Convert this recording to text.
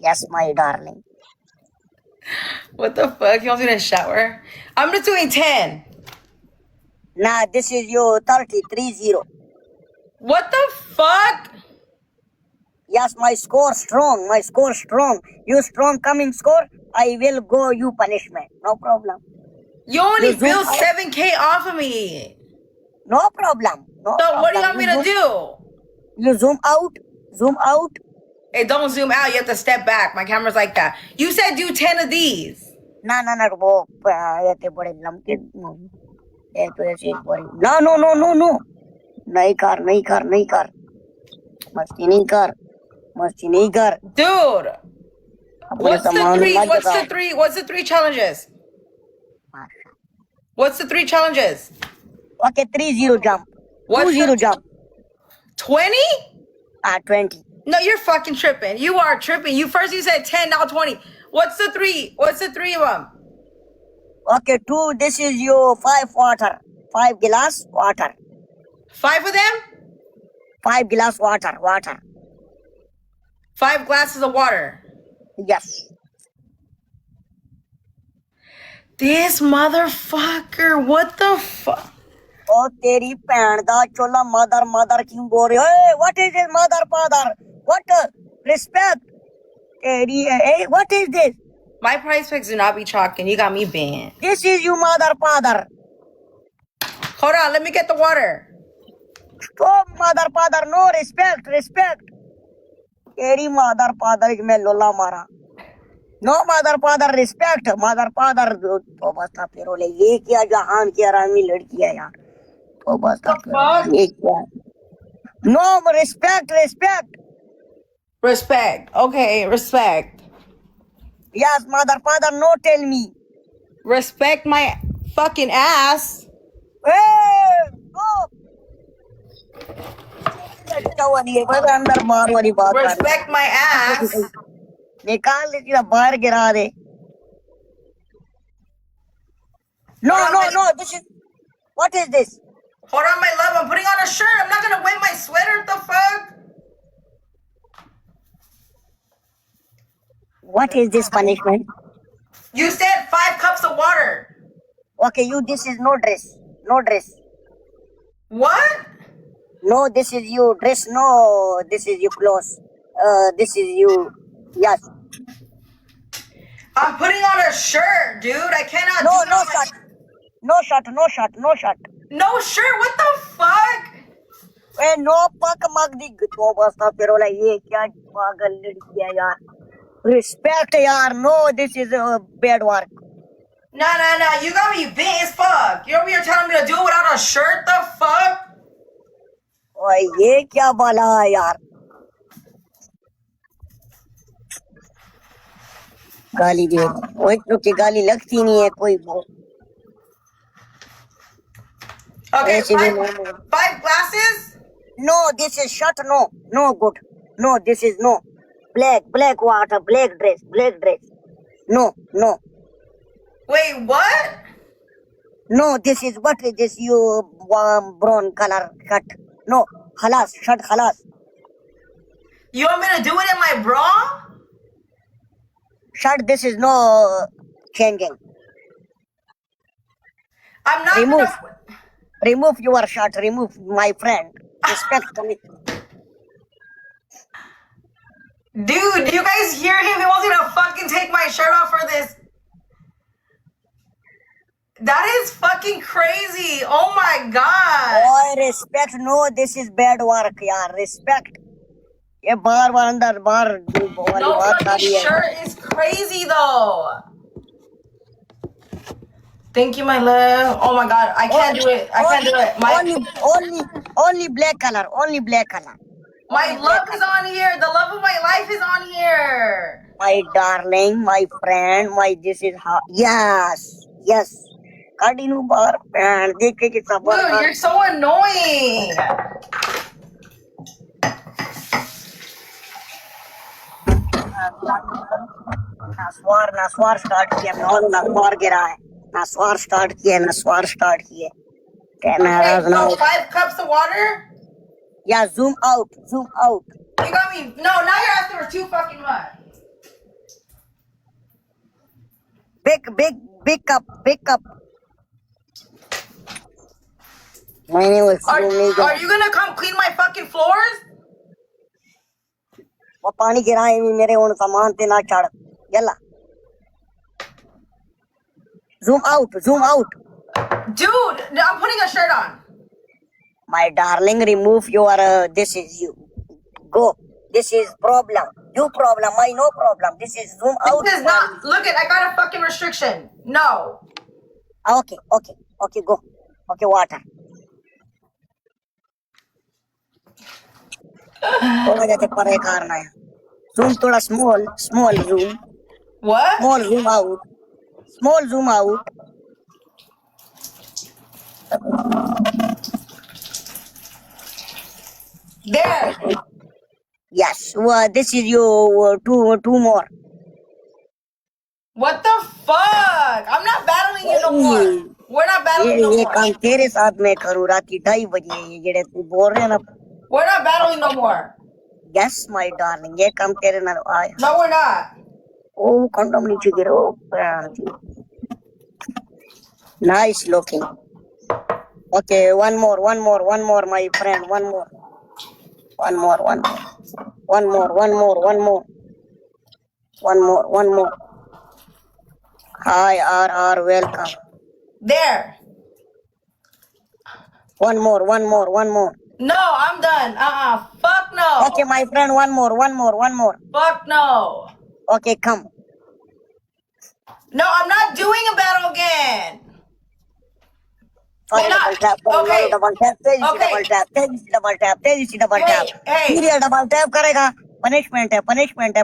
Yes, my darling. What the fuck? You want me to shower? I'm just doing 10. Nah, this is your 30. What the fuck? Yes, my score strong. My score strong. You strong coming score. I will go you punishment. No problem. You only You zoom built out. 7K off of me. No problem. No So problem. what do you want me to do? You zoom out. Zoom out. Hey, don't zoom out. You have to step back. My camera's like that. You said do 10 of these. ना ना ना वो ये बड़े लमके ये तो ऐसे बड़ी ना नो नो नो नो नहीं कर मस्ती नहीं कर Dude. What's the three challenges? What's the 3 challenges? Okay, 3-0 jump. What's 2-0 jump. 20? 20. No, you're fucking tripping. You are tripping. You said 10, now 20. What's the 3? What's the 3 of them? Okay, 2. This is your 5 water. 5 glass water. 5 of them? 5 glass water. 5 glasses of water. Yes. This motherfucker. What the fuck? Oh, तेरी भैन दा चोला mother क्यों बोल रहे हो? Hey, what is this mother? What respect? तेरी hey, what is this? My price pics do not be chalking. You got me banned. This is you mother. Hold on, let me get the water. Stop mother, no respect. तेरी mother में लोला मारा. No mother respect. Mother तो बस था फिर बोले ये क्या जहान की आरामी लड़की है यार. तो बस था फिर ये क्या. No Respect. Okay, respect. Yes, mother, no tell me. Respect my fucking ass. Hey, stop. अंदर मार वाली बात. Respect my ass. निकाल दे सीधा बाहर गिरा दे. No, this is, what is this? Hold on, my love, I'm putting on a shirt. I'm not gonna wear my sweater. What the fuck? What is this punishment? You said 5 cups of water. Okay, this is no dress. What? No, this is you dress. No, this is you clothes. This is you. Yes. I'm putting on a shirt, dude. I cannot. No shirt. No shirt. No shirt. What the fuck? Hey, no fuck mug di तो बस था फिर बोला ये क्या पागल लड़की है यार. Respect yaar. No, this is bad work. Nah. You got me bent as fuck. You're over here telling me to do it without a shirt? The fuck? ओए ये क्या बाला है यार. गाली दे. ओए तो की गाली लगती नहीं है कोई वो. Okay, 5 glasses? No, this is shirt. No good. No, this is no. Black water, black dress. No. Wait, what? No, this is what is this? You warm brown color shirt. No, shirt khalas. You want me to do it in my bra? Shirt, this is no changing. I'm not. Remove your shirt. Remove, my friend. Respect me. Dude, do you guys hear him? He wants me to fucking take my shirt off for this. That is fucking crazy. Oh my god. Oh, respect. No, this is bad work, yaar. Respect. ये बार अंदर बार वाली बात आ रही है. This shirt is crazy though. Thank you, my love. Oh my god, I can't do it. Only black color. My love is on here. The love of my life is on here. My darling, my friend, this is how. Yes. Kadinu bar and Dude, you're so annoying. नस्वार start किया. नस्वार गिरा है. नस्वार start किए. Okay, so 5 cups of water? Yeah, zoom out. You got me. No, now you're asking for too fucking much. Big cup. نہیں وہ Are you gonna come clean my fucking floors? پانی گرائے میرے ہوں سامان تے نہ چڑھ یلا zoom out Dude, I'm putting a shirt on. my darling remove your this is you go this is problem you problem I no problem this is zoom out This is not. Look it, I got a fucking restriction. No. okay go okay water تھوڑا جاتے پرے کرنا ہے zoom تھوڑا small zoom What? small zoom out There. yes this is you two more What the fuck? I'm not battling you no more. We're not battling no یہ more. کام تیرے ساتھ میں کروں رات کی 2:30 بجے یہ جڑے تو بول رہے نا We're not battling no more. yes my darling یہ کام تیرے نال آیا No, we're not. O condemn نیچے گرو nice looking okay one more my friend one more hi R welcome There. one more No, I'm done. Fuck no. okay my friend one more Fuck no. okay come No, I'm not doing a battle again. sorry not- double tap okay. double tap Okay. double tap Hey. serial double tap کرے گا punishment ہے